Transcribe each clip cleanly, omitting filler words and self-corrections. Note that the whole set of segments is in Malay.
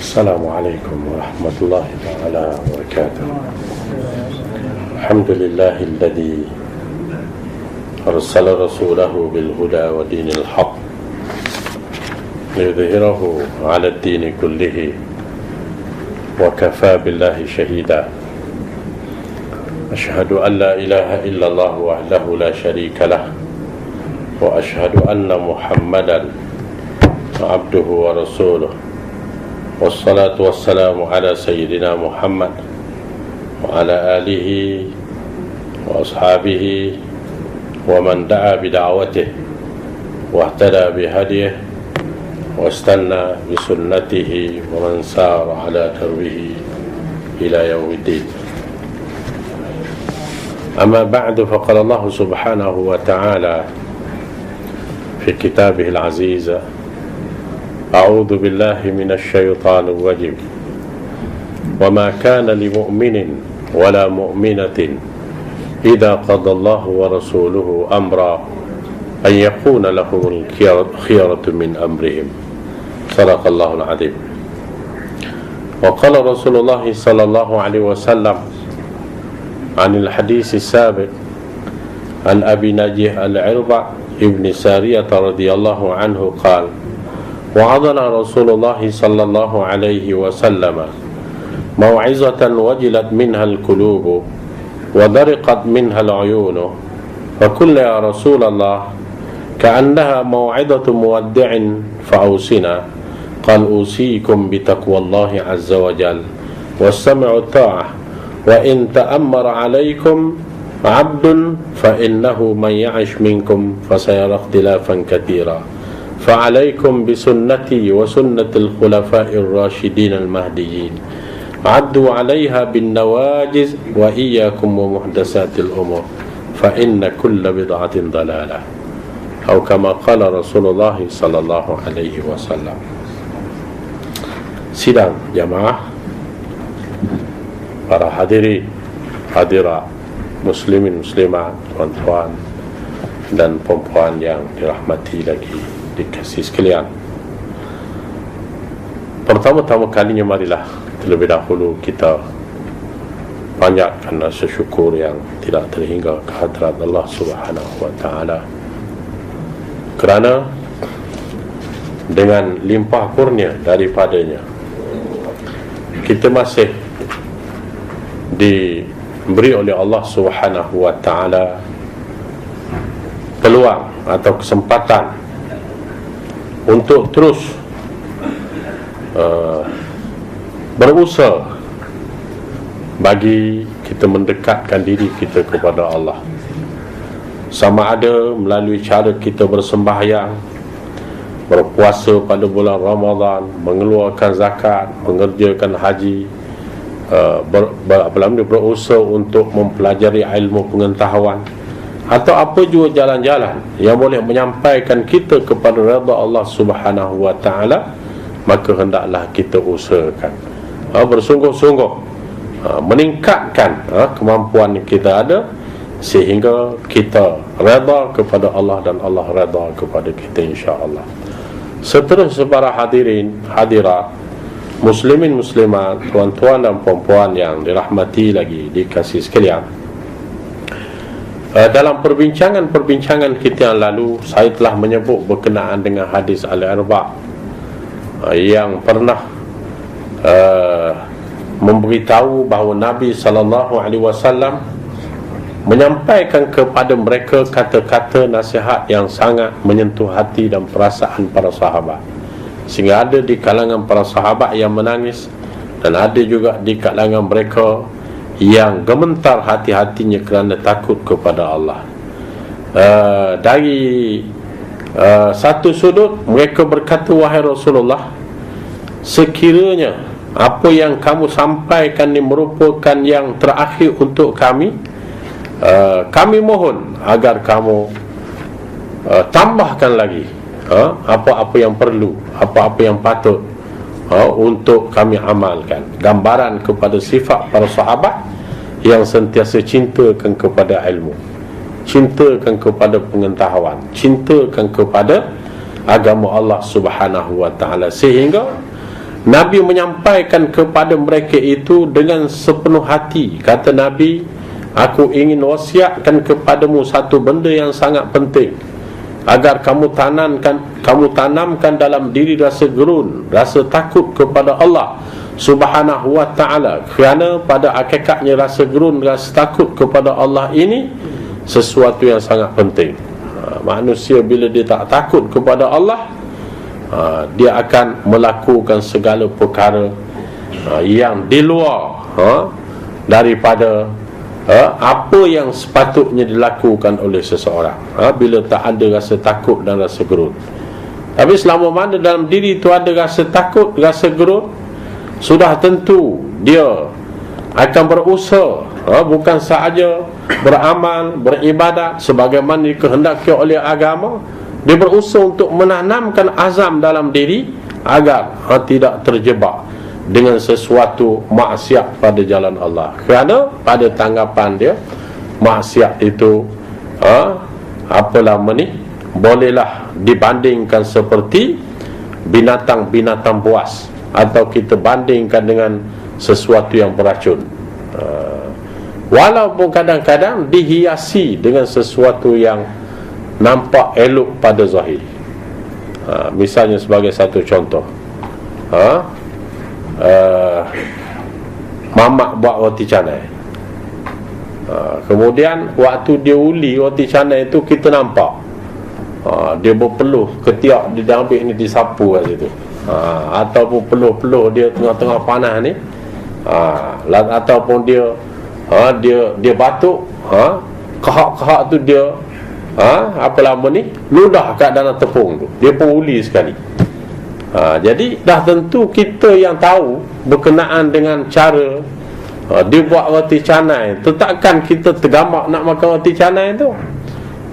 السلام عليكم ورحمة الله تعالى وبركاته. الحمد لله الذي أرسل رسوله بالهدى ودين الحق ليظهره على الدين كله وكفى بالله شهيدا. أشهد أن لا إله إلا الله وحده لا شريك له وأشهد أن محمدا عبده ورسوله والصلاة والسلام على سيدنا محمد وعلى آله وأصحابه ومن دعا بدعوته واهتدى بهديه واستنى بسنته ومن سار على دربه إلى يوم الدين. أما بعد، فقال الله سبحانه وتعالى في كتابه العزيز: أعوذ بالله من الشيطان الرجيم وما كان لمؤمن ولا مؤمنة إذا قضى الله ورسوله أمرا أن يكون لهم الخيرة من أمرهم. صدق الله العظيم. وقال رسول الله صلى الله عليه وسلم عن الحديث السابق عن أبي نجيح العربع ابن سارية رضي الله عنه قال: وعظنا رسول الله صلى الله عليه وسلم موعظة وجلت منها القلوب وضرقت منها العيون، فقلنا يا رسول الله كأنها موعظة مودع فأوصنا. قال: أوصيكم بتقوى الله عز وجل والسمع الطاعة، وإن تأمر عليكم عبد فإنه من يعش منكم فسيرى اختلافا كثيرا، فعليكم بسنتي وسنة الخلفاء الراشدين المهديين، عدوا عليها بالنواجذ، وإياكم ومحدثات الأمور فإن كل بدعة ضلالة، أو كما قال رسول الله صلى الله عليه وسلم. Sidang jamaah, para hadirin, hadirat, muslimin, muslimat, tuan-tuan dan perempuan yang dirahmati lagi dikasih sekalian. Pertama-tama kalinya marilah terlebih dahulu kita panjatkan rasa syukur yang tidak terhingga kehadrat Allah Subhanahu wa taala, kerana dengan limpah kurnia daripadanya kita masih diberi oleh Allah Subhanahu wa taala peluang atau kesempatan untuk terus berusaha bagi kita mendekatkan diri kita kepada Allah, sama ada melalui cara kita bersembahyang, berpuasa pada bulan Ramadan, mengeluarkan zakat, mengerjakan haji, berusaha untuk mempelajari ilmu pengetahuan, atau apa juga jalan-jalan yang boleh menyampaikan kita kepada redha Allah Subhanahu wa taala, maka hendaklah kita usahakan bersungguh-sungguh meningkatkan kemampuan yang kita ada, sehingga kita redha kepada Allah dan Allah redha kepada kita, insya-Allah. Seterusnya para hadirin, hadirat, muslimin, muslimat, tuan-tuan dan puan-puan yang dirahmati lagi dikasih sekalian, dalam perbincangan kita yang lalu, saya telah menyebut berkenaan dengan hadis Al-Irba' yang pernah memberitahu bahawa Nabi SAW menyampaikan kepada mereka kata-kata nasihat yang sangat menyentuh hati dan perasaan para sahabat, sehingga ada di kalangan para sahabat yang menangis, dan ada juga di kalangan mereka yang gemetar hati-hatinya kerana takut kepada Allah. Dari satu sudut mereka berkata, wahai Rasulullah, sekiranya apa yang kamu sampaikan ini merupakan yang terakhir untuk kami, kami mohon agar kamu tambahkan lagi apa-apa yang perlu, apa-apa yang patut untuk kami amalkan. Gambaran kepada sifat para sahabat yang sentiasa cintakan kepada ilmu, cintakan kepada pengetahuan, cintakan kepada agama Allah Subhanahu wa taala, sehingga Nabi menyampaikan kepada mereka itu dengan sepenuh hati. Kata Nabi, aku ingin wasiatkan kepadamu satu benda yang sangat penting, agar kamu tanamkan dalam diri rasa gerun, rasa takut kepada Allah Subhanahu wa ta'ala. Kerana pada hakikatnya rasa gerun, rasa takut kepada Allah ini sesuatu yang sangat penting. Manusia bila dia tak takut kepada Allah, dia akan melakukan segala perkara yang di luar daripada apa yang sepatutnya dilakukan oleh seseorang bila tak ada rasa takut dan rasa gerun. Tapi selama mana dalam diri itu ada rasa takut, rasa gerun, sudah tentu dia akan berusaha, bukan sahaja beramal, beribadat sebagaimana dikehendaki oleh agama. Dia berusaha untuk menanamkan azam dalam diri agar tidak terjebak dengan sesuatu maksiat pada jalan Allah. Kerana pada tanggapan dia, maksiat itu bolehlah dibandingkan seperti binatang-binatang buas, atau kita bandingkan dengan sesuatu yang beracun. Walaupun kadang-kadang dihiasi dengan sesuatu yang nampak elok pada zahir. Misalnya sebagai satu contoh, mamak buat roti canai, kemudian waktu dia uli roti canai itu, kita nampak dia berpeluh ketiak, dia ambil ni disapu kat situ, ataupun peluh-peluh dia tengah-tengah panas ni, ataupun dia batuk, kahak-kahak tu dia ludah kat dalam tepung tu, dia pun uli sekali. Jadi dah tentu kita yang tahu berkenaan dengan cara dia buat roti canai, takkan kita tergamak nak makan roti canai tu.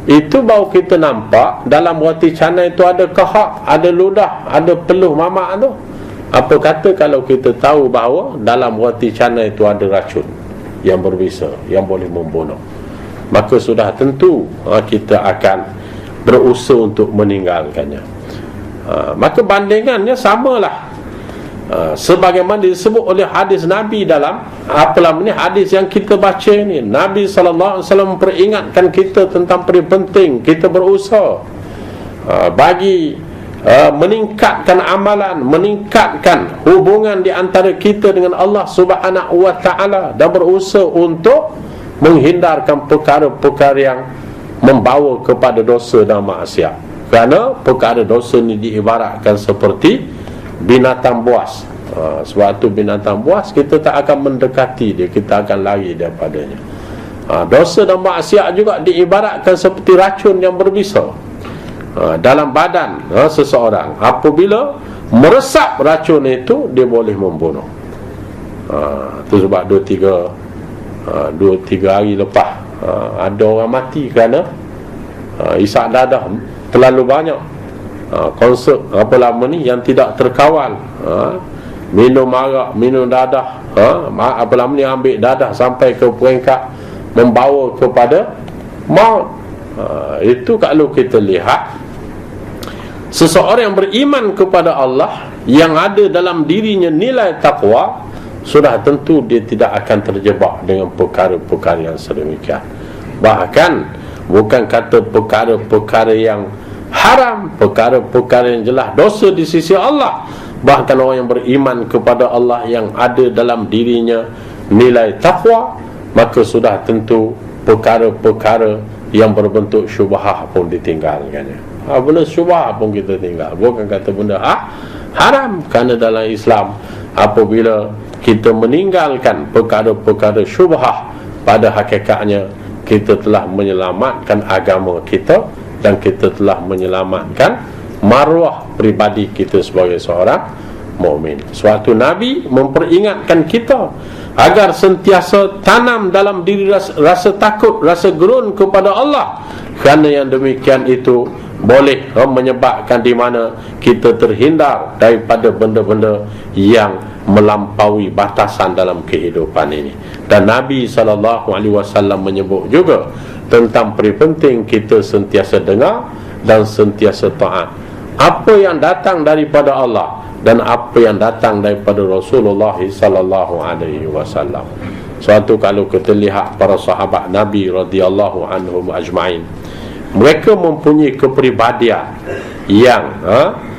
Itu baru kita nampak dalam roti canai tu ada kahak, ada ludah, ada peluh mamak tu. Apa kata kalau kita tahu bahawa dalam roti canai itu ada racun yang berbisa, yang boleh membunuh, maka sudah tentu kita akan berusaha untuk meninggalkannya. Maka bandingannya samalah, sebagaimana disebut oleh hadis Nabi dalam hadis yang kita baca ni. Nabi SAW memperingatkan kita tentang penting kita berusaha bagi meningkatkan amalan, meningkatkan hubungan di antara kita dengan Allah Subhanahu wa ta'ala, dan berusaha untuk menghindarkan perkara-perkara yang membawa kepada dosa dan maksiat. Kerana perkara dosa ni diibaratkan seperti binatang buas. Sebab tu binatang buas kita tak akan mendekati dia, kita akan lari daripadanya. Dosa dan maksiat juga diibaratkan seperti racun yang berbisa dalam badan seseorang. Apabila meresap racun itu, dia boleh membunuh. Itu sebab 2-3 hari lepas ada orang mati kerana isak dadah terlalu banyak, konsert yang tidak terkawal, minum arak, minum dadah, ambil dadah sampai ke peringkat membawa kepada maut. Itu kalau kita lihat seseorang yang beriman kepada Allah, yang ada dalam dirinya nilai takwa, sudah tentu dia tidak akan terjebak dengan perkara-perkara yang sedemikian. Bahkan bukan kata perkara-perkara yang haram, perkara-perkara yang jelas dosa di sisi Allah. Bahkan orang yang beriman kepada Allah, yang ada dalam dirinya nilai takwa, maka sudah tentu perkara-perkara yang berbentuk syubhah pun ditinggalkannya. Benda syubhah pun kita tinggal, bukan kata benda haram. Kerana dalam Islam, apabila kita meninggalkan perkara-perkara syubhah, pada hakikatnya kita telah menyelamatkan agama kita, dan kita telah menyelamatkan maruah pribadi kita sebagai seorang mukmin. Suatu Nabi memperingatkan kita agar sentiasa tanam dalam diri rasa takut, rasa gerun kepada Allah. Kerana yang demikian itu boleh menyebabkan di mana kita terhindar daripada benda-benda yang melampaui batasan dalam kehidupan ini. Dan Nabi SAW menyebut juga tentang penting kita sentiasa dengar dan sentiasa taat. Apa yang datang daripada Allah, dan apa yang datang daripada Rasulullah sallallahu alaihi wasallam. Suatu kalau kita lihat para sahabat Nabi radhiyallahu anhum ajma'in, mereka mempunyai kepribadian yang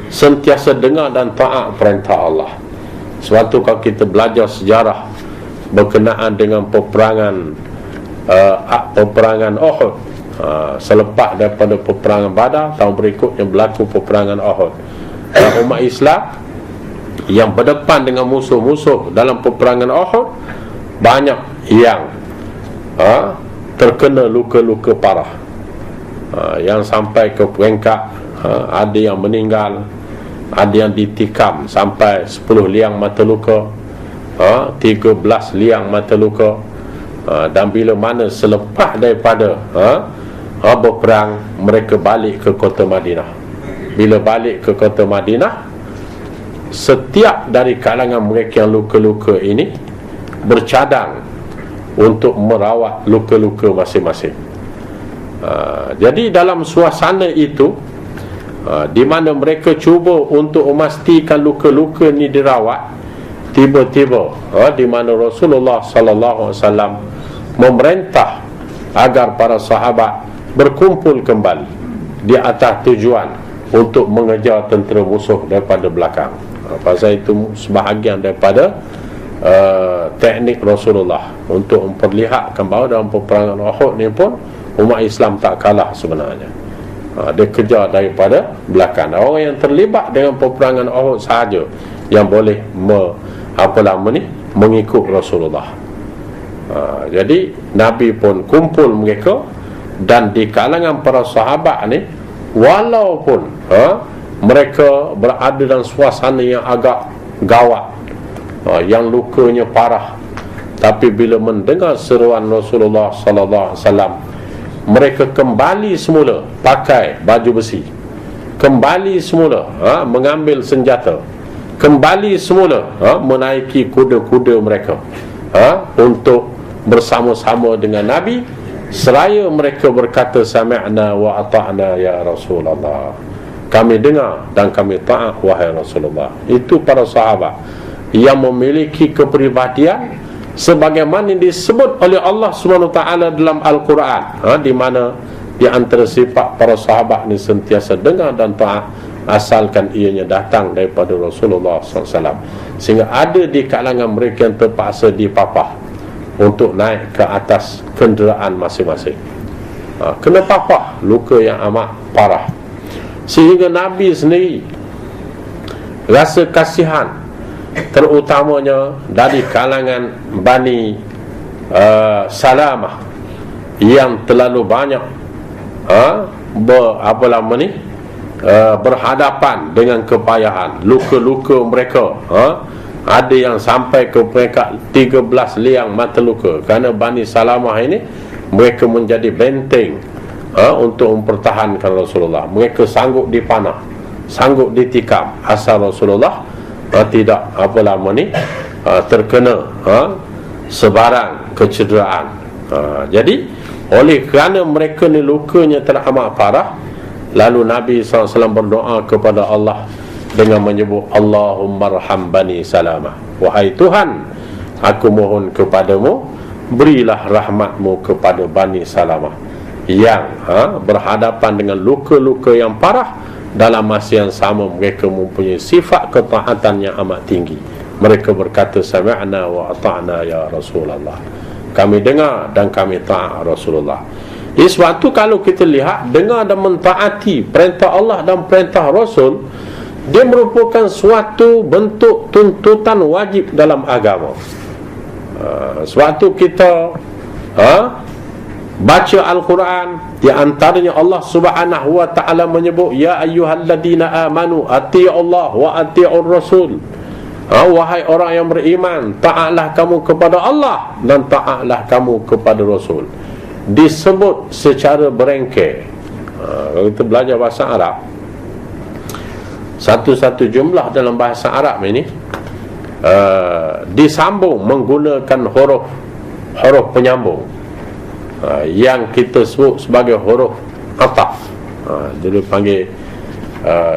sentiasa dengar dan taat perintah Allah. Suatu kalau kita belajar sejarah berkenaan dengan peperangan Uhud, selepas daripada peperangan Badar, tahun berikutnya berlaku peperangan Uhud. Umat Islam yang berdepan dengan musuh-musuh dalam peperangan Uhud, banyak yang terkena luka-luka parah, yang sampai ke peringkat ada yang meninggal, ada yang ditikam sampai 10 liang mata luka, 13 liang mata luka. Dan bila mana selepas daripada berperang, mereka balik ke kota Madinah. Bila balik ke kota Madinah, setiap dari kalangan mereka yang luka-luka ini bercadang untuk merawat luka-luka masing-masing. Jadi dalam suasana itu, di mana mereka cuba untuk memastikan luka-luka ni dirawat, tiba-tiba di mana Rasulullah sallallahu alaihi wasallam memerintah agar para sahabat berkumpul kembali di atas tujuan untuk mengejar tentera musuh daripada belakang. Pasal itu sebahagian daripada teknik Rasulullah untuk memperlihatkan bahawa dalam peperangan Uhud ni pun umat Islam tak kalah sebenarnya. Dia kejar daripada belakang. Orang yang terlibat dengan peperangan Uhud sahaja yang boleh mengikut Rasulullah. Jadi Nabi pun kumpul mereka, dan di kalangan para sahabat ni, walaupun mereka berada dalam suasana yang agak gawat, yang lukanya parah, tapi bila mendengar seruan Rasulullah sallallahu alaihi wasallam, mereka kembali semula pakai baju besi, kembali semula mengambil senjata, kembali semula menaiki kuda-kuda mereka untuk bersama-sama dengan Nabi, seraya mereka berkata sami'na wa ata'na ya Rasulullah, kami dengar dan kami taat wahai Rasulullah. Itu para sahabat yang memiliki kepribadian sebagaimana disebut oleh Allah SWT dalam Al-Quran, di mana di antara sifat para sahabat ni sentiasa dengar dan taat asalkan ianya datang daripada Rasulullah SAW. Sehingga ada di kalangan mereka yang terpaksa dipapah untuk naik ke atas kenderaan masing-masing, kena papah, luka yang amat parah, sehingga Nabi sendiri rasa kasihan, terutamanya dari kalangan Bani Salamah yang terlalu banyak berhadapan dengan kepayahan, luka-luka mereka ada yang sampai ke peringkat 13 liang mata luka. Kerana Bani Salamah ini, mereka menjadi benteng untuk mempertahankan Rasulullah. Mereka sanggup dipanah, sanggup ditikam, asal Rasulullah tidak terkena sebarang kecederaan. Jadi oleh kerana mereka ni lukanya telah amat parah, lalu Nabi SAW berdoa kepada Allah dengan menyebut Allahumma arham Bani Salamah, wahai Tuhan, aku mohon kepadamu, berilah rahmatmu kepada Bani Salamah yang berhadapan dengan luka-luka yang parah. Dalam masa yang sama mereka mempunyai sifat ketaatan yang amat tinggi. Mereka berkata sami'na wa ata'na ya Rasulullah, kami dengar dan kami taat Rasulullah. Sebab tu kalau kita lihat, dengar dan mentaati perintah Allah dan perintah Rasul, dia merupakan suatu bentuk tuntutan wajib dalam agama. Sebab tu kita baca Al-Quran, di antaranya Allah Subhanahu wa ta'ala menyebut ya ayyuhalladzina amanu ati'ullah wa ati'ur rasul, wahai orang yang beriman, taatlah kamu kepada Allah dan taatlah kamu kepada Rasul. Disebut secara berengkek. Kalau kita belajar bahasa Arab, satu-satu jumlah dalam bahasa Arab ini disambung menggunakan huruf penyambung, yang kita sebut sebagai huruf ataf. Jadi panggil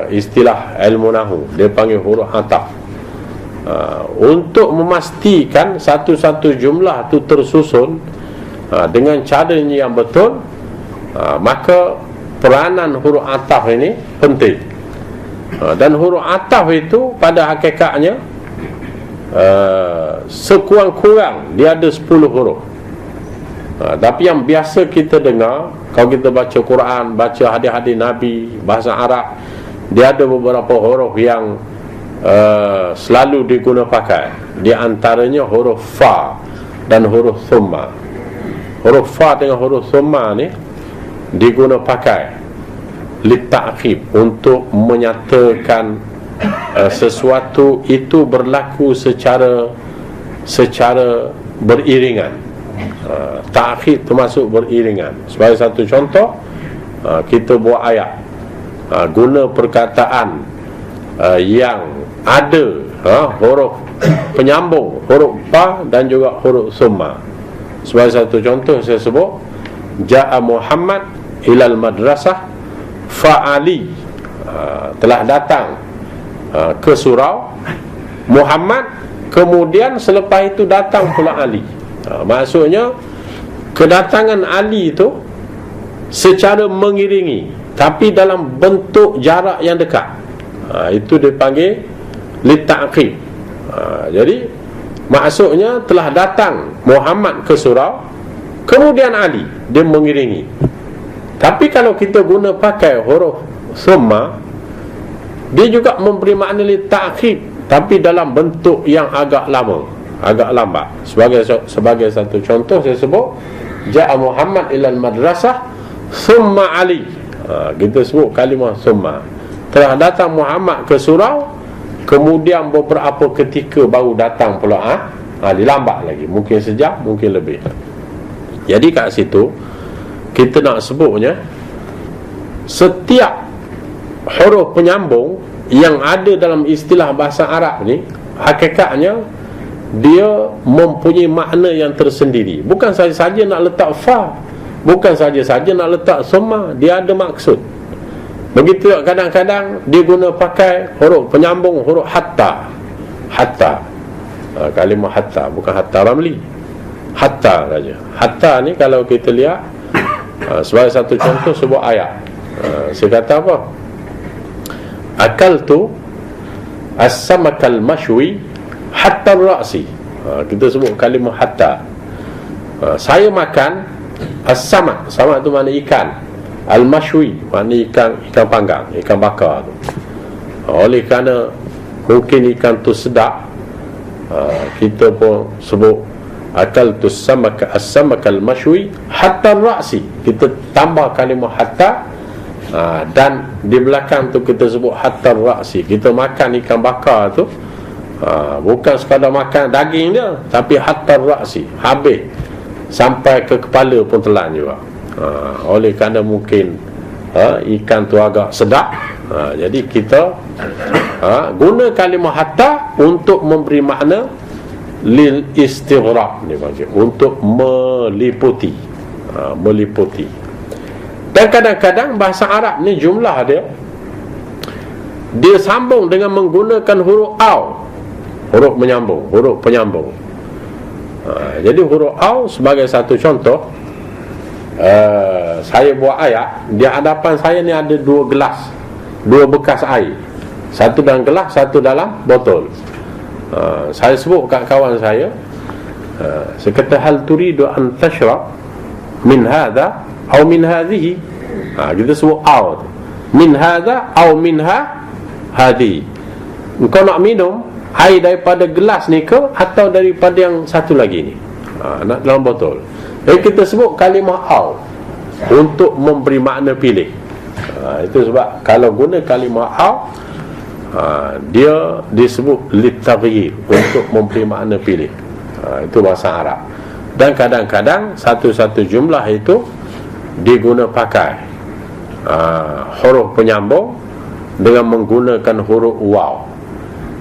istilah ilmu nahu, dia panggil huruf ataf. Untuk memastikan satu-satu jumlah tu tersusun dengan caranya yang betul, maka peranan huruf ataf ini penting. Dan huruf ataf itu pada hakikatnya sekurang-kurang dia ada 10 huruf. Tapi yang biasa kita dengar, kalau kita baca Quran, baca hadis-hadis Nabi bahasa Arab, dia ada beberapa huruf yang selalu digunakan pakai. Di antaranya huruf fa dan huruf thumma. Huruf fa dengan huruf thumma ni digunakan pakai litta'qib, untuk menyatakan sesuatu itu berlaku secara beriringan. Ta'khir termasuk beriringan. Sebagai satu contoh, kita buat ayat, guna perkataan yang ada huruf penyambung, huruf fa dan juga huruf summa. Sebagai satu contoh saya sebut, ja'a Muhammad ilal madrasah fa'ali, telah datang ke surau Muhammad, kemudian selepas itu datang pula Ali. Maksudnya kedatangan Ali itu secara mengiringi, tapi dalam bentuk jarak yang dekat. Itu dipanggil litta'qib. Jadi maksudnya telah datang Muhammad ke surau, kemudian Ali, dia mengiringi. Tapi kalau kita guna pakai huruf summa, dia juga memberi makna litta'qib, tapi dalam bentuk yang agak lama, agak lambat. Sebagai satu contoh saya sebut, ja'a Muhammad ilal madrasah summa Ali. Kita sebut kalimah summa. Telah datang Muhammad ke surau, kemudian beberapa ketika baru datang pula Ali. Lambat lagi, mungkin sejam, mungkin lebih. Jadi kat situ kita nak sebutnya, setiap huruf penyambung yang ada dalam istilah bahasa Arab ni, hakikatnya dia mempunyai makna yang tersendiri. Bukan saja-saja nak letak fa, bukan saja-saja nak letak summa, dia ada maksud. Begitu kadang-kadang dia guna pakai huruf penyambung, huruf hatta. Kalimah hatta, bukan hatta ramli, hatta saja. Hatta ni kalau kita lihat, sebagai satu contoh sebuah ayat, saya kata apa, akaltu as-samakal mashwi hatta ra'si. Kita sebut kalimah hatta. Saya makan as-samak. Samak tu makna ikan. Al-mashwi makna ikan panggang, ikan bakar tu. Oleh kerana mungkin ikan tu sedap, kita pun sebut akaltu as-samakal mashwi hatta ra'si. Kita tambah kalimah hatta, dan di belakang tu kita sebut hatta ra'si. Kita makan ikan bakar tu, bukan sekadar makan daging dia, tapi hatta ra'si, habis sampai ke kepala pun telan juga. Oleh kerana mungkin ikan tu agak sedap, jadi kita guna kalimah hatta untuk memberi makna lil istighraq, ni panggil, untuk meliputi. Dan kadang-kadang bahasa Arab ni jumlah dia sambung dengan menggunakan huruf aw, huruf penyambung. Jadi huruf aw sebagai satu contoh, saya buat ayat, di hadapan saya ni ada 2 gelas, 2 bekas air, satu dalam gelas, satu dalam botol. Saya sebut kat kawan saya, saya kata hal turidu an tashrab min hadha aw min hadhihi. Kita sebut aw, min hadha aw minha hadhihi. Engkau nak minum air daripada gelas ni ke, atau daripada yang satu lagi ni, nak dalam botol. Jadi kita sebut kalimah aw untuk memberi makna pilih. Itu sebab kalau guna kalimah aw, dia disebut litaghyir, untuk memberi makna pilih. Itu bahasa Arab. Dan kadang-kadang satu-satu jumlah itu diguna pakai huruf penyambung dengan menggunakan huruf waw.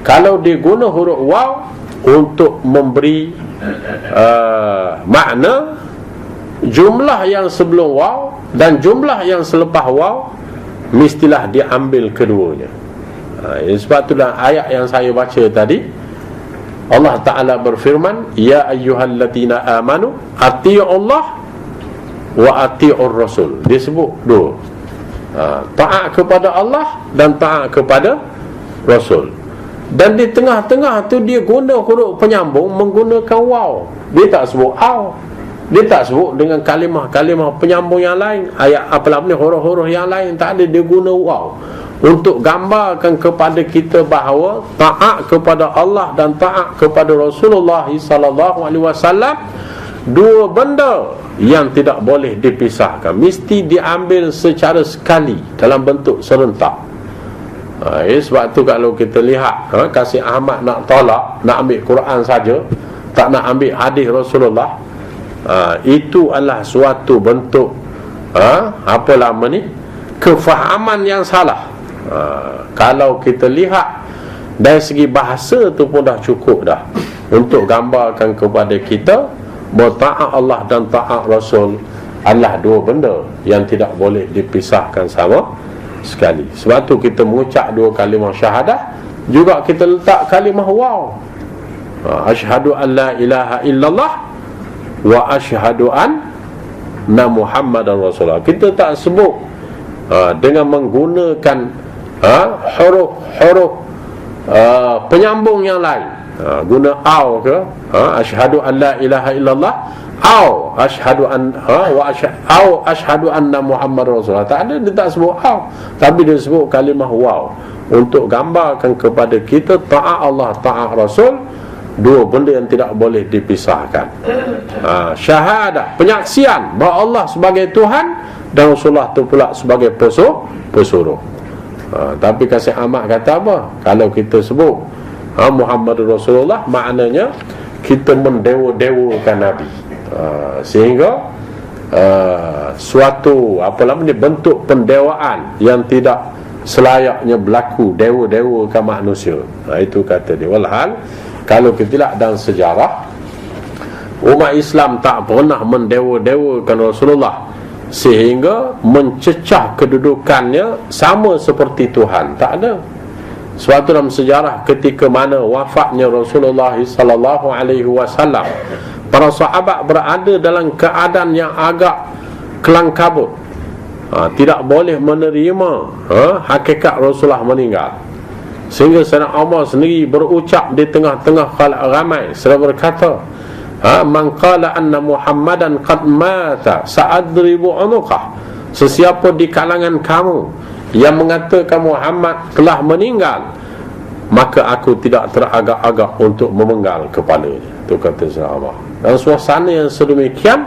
Kalau diguna huruf waw untuk memberi makna, jumlah yang sebelum waw dan jumlah yang selepas waw mestilah diambil keduanya. Sebab tu dalam ayat yang saya baca tadi, Allah Ta'ala berfirman, ya ayyuhalladzina amanu ati'u Allah wa ati'ur rasul. Dia sebut dua, taat kepada Allah dan taat kepada Rasul. Dan di tengah-tengah tu dia guna huruf penyambung menggunakan waw. Dia tak sebut aw, dia tak sebut dengan kalimah-kalimah penyambung yang lain, ayat apa ni, huruf-huruf yang lain tak ada, dia guna waw untuk gambarkan kepada kita bahawa taat kepada Allah dan taat kepada Rasulullah sallallahu alaihi wasallam dua benda yang tidak boleh dipisahkan, mesti diambil secara sekali dalam bentuk serentak. Sebab tu kalau kita lihat Kasih Ahmad nak tolak, nak ambil Quran saja, tak nak ambil hadis Rasulullah, itu adalah suatu bentuk kefahaman yang salah. Kalau kita lihat dari segi bahasa tu pun dah cukup dah untuk gambarkan kepada kita bahawa taat Allah dan taat Rasul adalah dua benda yang tidak boleh dipisahkan sama sekali. Sebab tu kita mengucap dua kalimah syahadah, juga kita letak kalimah waw, asyhadu an la ilaha illallah wa asyhadu anna Muhammadan Rasulullah. Kita tak sebut dengan menggunakan huruf penyambung yang lain, guna aw ke, asyhadu an la ilaha illallah aw asyhadu anna Muhammadar Rasulullah. Tak ada, dia tak sebut aw, tapi dia sebut kalimah waw untuk gambarkan kepada kita taat Allah, taat Rasul, dua benda yang tidak boleh dipisahkan. Syahadah, penyaksian bahawa Allah sebagai Tuhan dan Rasulullah tu pula sebagai pesuruh. Tapi Kasih Ahmad kata apa? Kalau kita sebut Muhammad Rasulullah, maknanya kita mendewa-dewakan Nabi, sehingga suatu bentuk pendewaan yang tidak selayaknya berlaku, dewa-dewakan manusia. Itu kata dia. Walhal kalau kita lihat dalam sejarah, umat Islam tak pernah mendewa-dewakan Rasulullah sehingga mencecah kedudukannya sama seperti Tuhan. Tak ada. Suatu dalam sejarah ketika mana wafatnya Rasulullah sallallahu alaihi wasallam, para sahabat berada dalam keadaan yang agak kelang kabut, tidak boleh menerima hakikat Rasulullah meninggal. Sehingga Sayyidina Umar sendiri berucap di tengah-tengah khalayak ramai, serta berkata, man qala anna Muhammadan qad mata sa'adribu unuqah. Sesiapa di kalangan kamu yang mengatakan Muhammad telah meninggal, maka aku tidak teragak-agak untuk memenggal kepalanya. Itu kata Sayyidina Umar. Dan suasana yang sedemikian,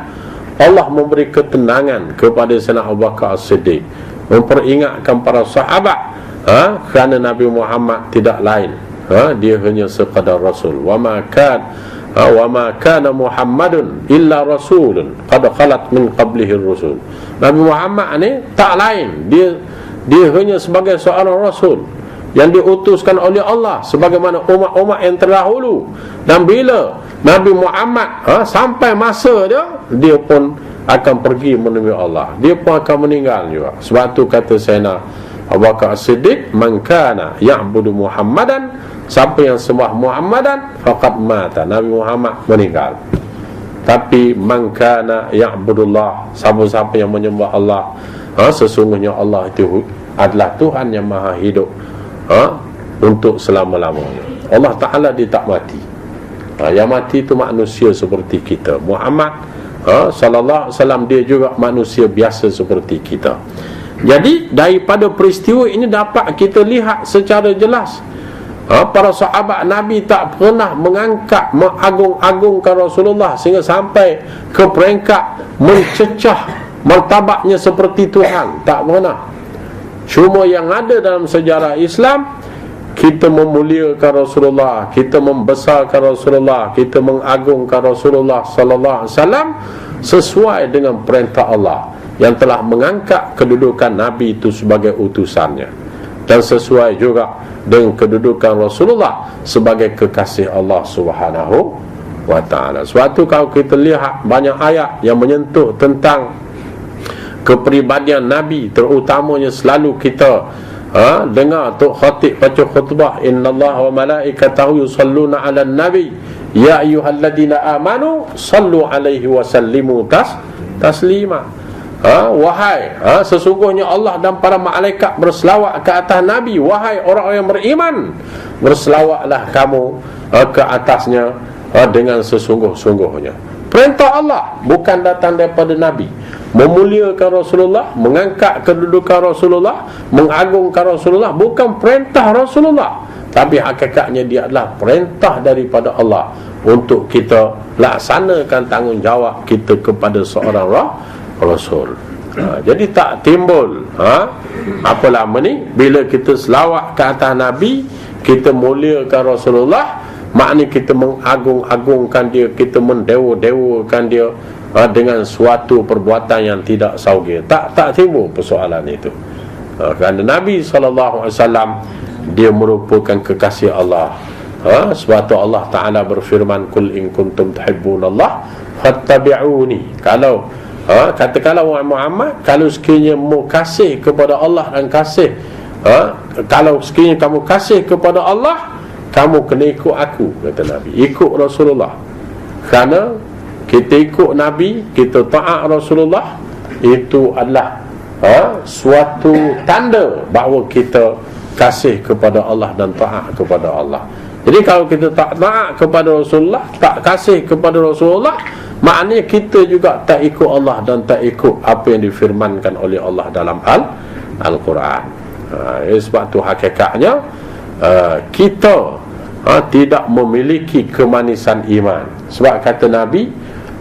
Allah memberi ketenangan kepada Sayyidina Abu Bakar As-Siddiq, memperingatkan para sahabat, kerana Nabi Muhammad tidak lain, dia hanya sekadar Rasul. Wa ma kana Muhammadun illa rasulun qad khalat min qablihi ar-rusul. Nabi Muhammad ni tak lain, dia hanya sebagai seorang rasul yang diutuskan oleh Allah sebagaimana umat-umat yang terdahulu. Dan bila Nabi Muhammad sampai masa dia pun akan pergi menemui Allah, dia pun akan meninggal juga. Sebab tu kata Sayyidina Abu Bakar As-Siddiq, man kana ya'budu Muhammadan, siapa yang sembah Muhammadan faqad mata, Nabi Muhammad meninggal. Tapi man kana ya'budullah, siapa-siapa yang menyembah Allah, sesungguhnya Allah itu adalah Tuhan yang maha hidup untuk selama-lamanya. Allah Ta'ala dia tak mati. Yang mati itu manusia seperti kita. Muhammad sallallahu alaihi wasallam dia juga manusia biasa seperti kita. Jadi daripada peristiwa ini dapat kita lihat secara jelas, para sahabat Nabi tak pernah mengangkat, mengagung-agungkan Rasulullah sehingga sampai ke peringkat mencecah martabatnya seperti Tuhan. Tak pernah. Cuma yang ada dalam sejarah Islam, kita memuliakan Rasulullah, kita membesarkan Rasulullah, kita mengagungkan Rasulullah sallallahu alaihi wasallam sesuai dengan perintah Allah yang telah mengangkat kedudukan Nabi itu sebagai utusannya, dan sesuai juga dengan kedudukan Rasulullah sebagai kekasih Allah Subhanahu wa ta'ala. Sebab tu kalau kita lihat banyak ayat yang menyentuh tentang kepribadian Nabi, terutamanya selalu kita dengar Tok Khatib baca khutbah, innallaha wa malaikatahu yusalluna 'alan nabi ya ayyuhalladzina amanu sallu 'alaihi wa sallimu taslima. Wahai sesungguhnya Allah dan para malaikat berselawat ke atas Nabi, wahai orang-orang yang beriman, berselawatlah kamu ke atasnya dengan sesungguh-sungguhnya. Perintah Allah bukan datang daripada Nabi. Memuliakan Rasulullah, mengangkat kedudukan Rasulullah, mengagungkan Rasulullah bukan perintah Rasulullah, tapi hakikatnya dia adalah perintah daripada Allah untuk kita laksanakan tanggungjawab kita kepada seorang Rasul. Jadi tak timbul apa lama ni, bila kita selawat ke atas Nabi, kita muliakan Rasulullah, maknanya kita mengagung-agungkan dia, kita mendewa-dewakan dia dengan suatu perbuatan yang tidak saugir. Tak timbul persoalan itu. Kerana Nabi SAW dia merupakan kekasih Allah. Sebab tu Allah Ta'ala berfirman, Qul in kuntum tuhibbunallah fattabi'uni. Kalau katakanlah wahai Muhammad, kalau sekiranya mu kasih kepada Allah dan kasih kalau sekiranya kamu kasih kepada Allah, kamu kena ikut aku, kata Nabi, ikut Rasulullah. Kerana kita ikut Nabi, kita taat Rasulullah, itu adalah suatu tanda bahawa kita kasih kepada Allah dan taat kepada Allah. Jadi kalau kita tak taat kepada Rasulullah, tak kasih kepada Rasulullah, maknanya kita juga tak ikut Allah dan tak ikut apa yang difirmankan oleh Allah dalam Al-Quran. Sebab tu hakikatnya kita tidak memiliki kemanisan iman. Sebab kata Nabi,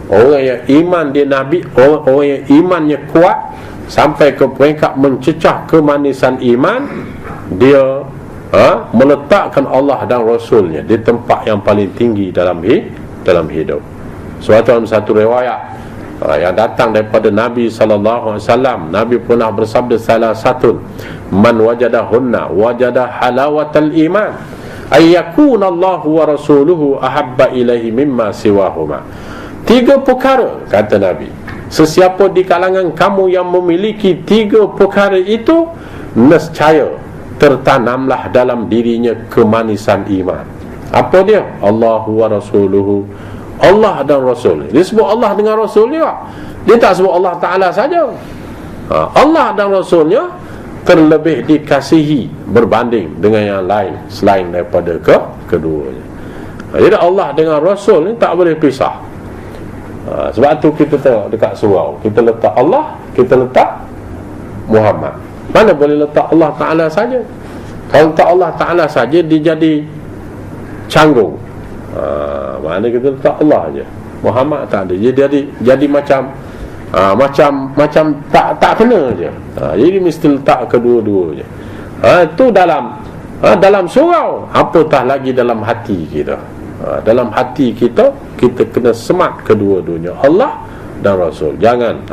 orang yang iman dia Nabi, orang yang imannya kuat sampai ke peringkat mencecah kemanisan iman, dia meletakkan Allah dan Rasulnya di tempat yang paling tinggi dalam hidup. Sebab dalam satu riwayat yang datang daripada Nabi SAW, Nabi pernah bersabda, salah satu man wajadahunna wajada halawatal iman ayyakuna Allah wa rasuluhu ahabba ilaihi mimma siwahuma. 3 perkara, kata Nabi, sesiapa di kalangan kamu yang memiliki 3 perkara itu, nescaya tertanamlah dalam dirinya kemanisan iman. Apa dia? Allahu wa rasuluhu, Allah dan Rasul. Dia sebut Allah dengan Rasul juga. Dia tak sebut Allah Ta'ala saja. Allah dan Rasulnya terlebih dikasihi berbanding dengan yang lain selain daripada keduanya. Jadi Allah dengan Rasul ni tak boleh pisah. Sebab tu kita tengok dekat surau, kita letak Allah, kita letak Muhammad. Mana boleh letak Allah Ta'ala saja? Kalau letak Allah Ta'ala saja, dia jadi canggung. Mana kita letak Allah aja, Muhammad tak ada, dia jadi macam tak kena je. Jadi mesti letak kedua-dua je. Itu dalam surau, apatah lagi dalam hati kita. Dalam hati kita kena semat kedua-duanya, Allah dan Rasul. Jangan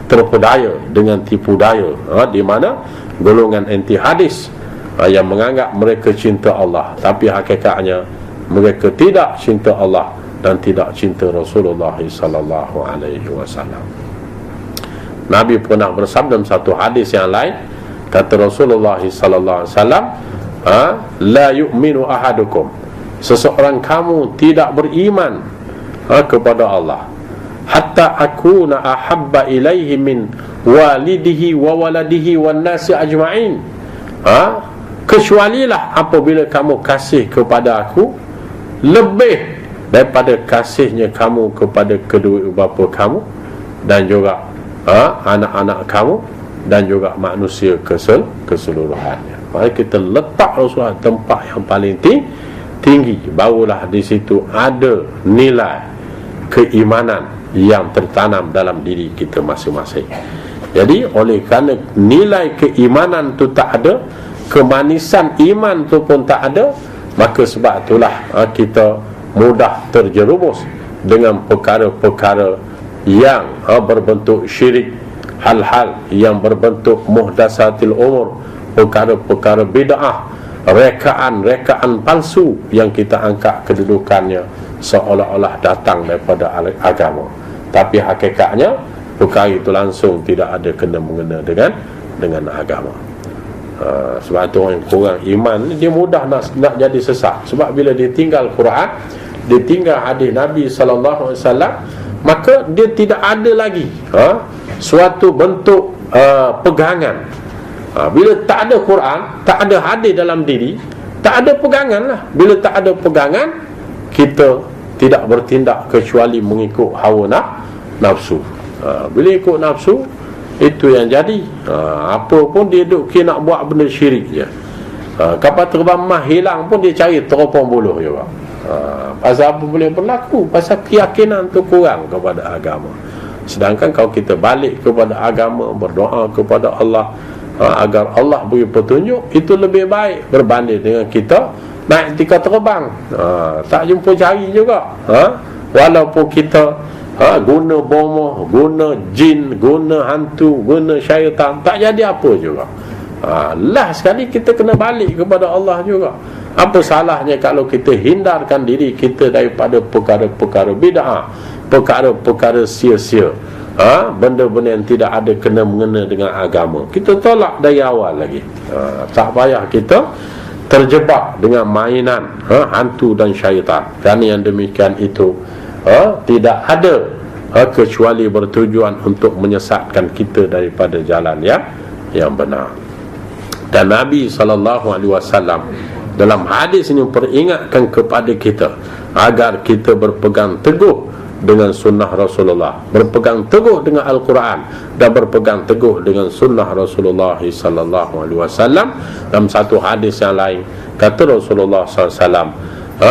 terpedaya dengan tipu daya di mana golongan anti hadis yang menganggap mereka cinta Allah, tapi hakikatnya mereka tidak cinta Allah dan tidak cinta Rasulullah sallallahu alaihi wasallam. Nabi pernah bersabda dalam satu hadis yang lain, kata Rasulullah sallallahu alaihi wasallam, la yu'minu ahadukum, seseorang kamu tidak beriman kepada Allah, hatta akuna ahabba ilaihi min walidihi wa waladihi wan nasi ajma'in, kecualilah apabila kamu kasih kepada aku lebih daripada kasihnya kamu kepada kedua ibu bapa kamu dan juga anak-anak kamu dan juga manusia keseluruhannya. Maka kita letak Rasulullah tempat yang paling tinggi, barulah di situ ada nilai keimanan yang tertanam dalam diri kita masing-masing. Jadi oleh kerana nilai keimanan tu tak ada, kemanisan iman tu pun tak ada, maka sebab itulah kita mudah terjerumus dengan perkara-perkara yang berbentuk syirik, hal-hal yang berbentuk muhdatsatil umur, perkara-perkara bid'ah, rekaan palsu yang kita angkat kedudukannya seolah-olah datang daripada agama. Tapi hakikatnya perkara itu langsung tidak ada kena-mengena dengan agama. Sebab tu orang yang kurang iman ni, dia mudah nak jadi sesat. Sebab bila dia tinggal Quran, dia tinggal hadis Nabi SAW, maka dia tidak ada lagi suatu bentuk pegangan. Bila tak ada Quran, tak ada hadis dalam diri, tak ada pegangan lah. Bila tak ada pegangan, kita tidak bertindak kecuali mengikut hawa nafsu. Bila ikut nafsu, itu yang jadi. Apa pun dia duk kira nak buat benda syirik je. Kapal terbang mah hilang pun dia cari teropong buluh juga. Pasal apa boleh berlaku? Pasal keyakinan tu kurang kepada agama. Sedangkan kalau kita balik kepada agama, berdoa kepada Allah agar Allah beri petunjuk, itu lebih baik berbanding dengan kita naik tika terbang. Tak jumpa cari juga. Walaupun kita guna bomoh, guna jin, guna hantu, guna syaitan, tak jadi apa juga. Last sekali kita kena balik kepada Allah juga. Apa salahnya kalau kita hindarkan diri kita daripada perkara-perkara bid'ah, perkara-perkara sia-sia, benda-benda yang tidak ada kena-mengena dengan agama. Kita tolak dari awal lagi. Tak payah kita terjebak dengan mainan hantu dan syaitan. Kerana yang demikian itu tidak ada kecuali bertujuan untuk menyesatkan kita daripada jalan yang benar. Dan Nabi SAW dalam hadis ini peringatkan kepada kita agar kita berpegang teguh dengan sunnah Rasulullah, berpegang teguh dengan Al-Quran, dan berpegang teguh dengan sunnah Rasulullah SAW. Dalam satu hadis yang lain kata Rasulullah SAW,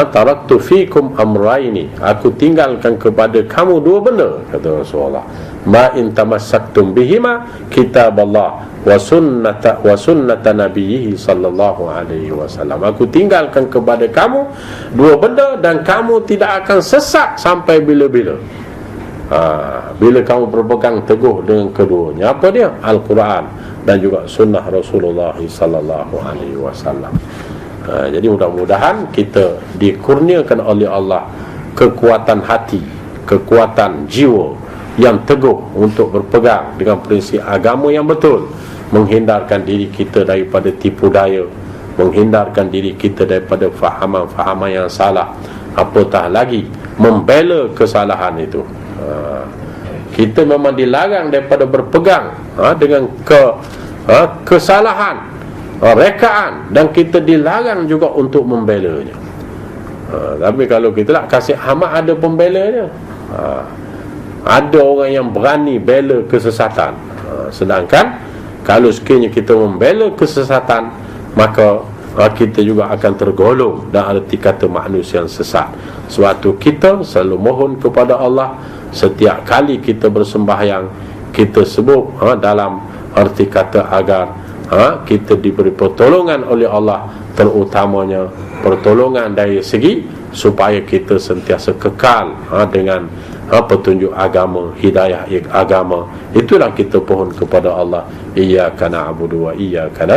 taraktu fikum amraini, aku tinggalkan kepada kamu dua benda, kata Rasulullah, ma in tamassaktum bihima kitaballah wa sunnata nabiyhi sallallahu alaihi wasallam. Aku tinggalkan kepada kamu dua benda dan kamu tidak akan sesat sampai bila-bila. Bila kamu berpegang teguh dengan keduanya. Apa dia? Al-Quran dan juga sunnah Rasulullah sallallahu alaihi wasallam. Jadi mudah-mudahan kita dikurniakan oleh Allah kekuatan hati, kekuatan jiwa yang teguh untuk berpegang dengan prinsip agama yang betul, menghindarkan diri kita daripada tipu daya, menghindarkan diri kita daripada fahaman-fahaman yang salah, apatah lagi membela kesalahan itu. Kita memang dilarang daripada berpegang dengan kesalahan, rekaan, dan kita dilarang juga untuk membelanya. Tapi kalau kita nak kasih amat, ada pembelanya. Ada orang yang berani bela kesesatan. Sedangkan kalau sekiranya kita membela kesesatan, maka kita juga akan tergolong dan arti kata manusia yang sesat. Sebab tu kita selalu mohon kepada Allah. Setiap kali kita bersembahyang, kita sebut dalam arti kata agar kita diberi pertolongan oleh Allah, terutamanya pertolongan dari segi supaya kita sentiasa kekal dengan petunjuk agama, hidayah agama. Itulah kita pohon kepada Allah, iyyaka na'budu wa iyyaka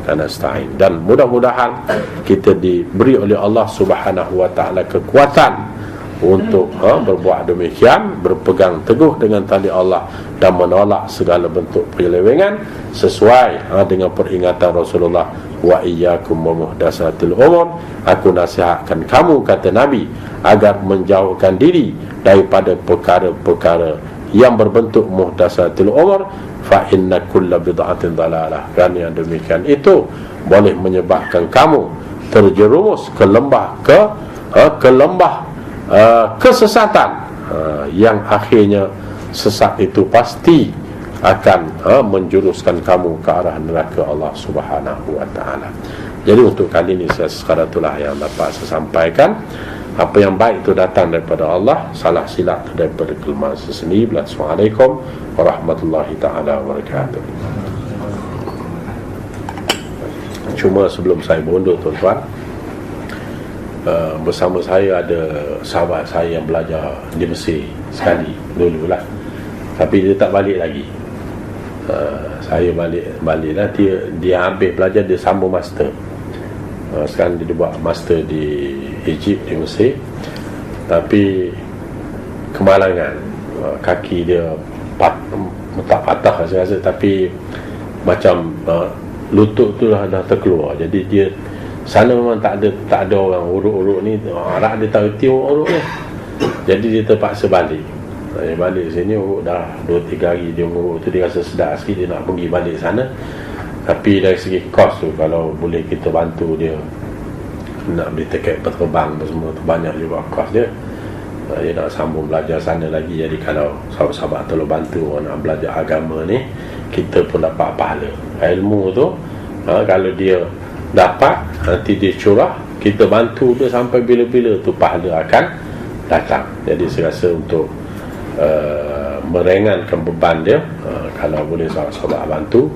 nasta'in. Dan mudah-mudahan kita diberi oleh Allah Subhanahu wa taala kekuatan untuk berbuat demikian, berpegang teguh dengan tali Allah dan menolak segala bentuk penyelewengan sesuai dengan peringatan Rasulullah, wa iyyakum wa muhdatsatil umur. Aku nasihatkan kamu, kata Nabi, agar menjauhkan diri daripada perkara-perkara yang berbentuk muhdatsatil umur, fa inna kulla bid'atin dalalah. Kerana yang demikian itu boleh menyebabkan kamu terjerumus ke lembah kesesatan, yang akhirnya sesat itu pasti akan menjuruskan kamu ke arah neraka Allah Subhanahu wa taala. Jadi untuk kali ini sekadar itulah yang dapat saya sampaikan. Apa yang baik itu datang daripada Allah, salah silap daripada kelemahan sesendiri. Assalamualaikum warahmatullahi taala wabarakatuh. Cuma sebelum saya berundur, tuan-tuan, bersama saya ada sahabat saya yang belajar di Mesir sekali dululah, tapi dia tak balik lagi. Saya balik lah. Dia habis belajar, dia sambung master. Sekarang dia buat master di Egypt, di Mesir. Tapi kemalangan, kaki dia tak patah rasa-rasa, tapi macam lutut tu dah terkeluar. Jadi dia sana memang tak ada orang urut-urut ni. Arab dia tahu urut ni. Jadi dia terpaksa balik. Dia balik sini urut dah 2-3 hari dia urut tu, dia rasa sedap sikit, dia nak pergi balik sana. Tapi dari segi kos tu, kalau boleh kita bantu dia nak beli tiket penerbang semua tu, banyak juga kos dia. Dia nak sambung belajar sana lagi. Jadi kalau sahabat-sahabat tolong bantu orang nak belajar agama ni, kita pun dapat pahala. Ilmu tu kalau dia dapat, nanti dia curah, kita bantu dia sampai bila-bila tu pahala akan datang. Jadi saya rasa untuk meringankan beban dia, kalau boleh sahabat-sahabat bantu,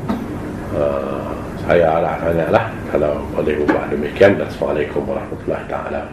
saya harap sangatlah kalau boleh ubah demikian. Assalamualaikum warahmatullahi taala.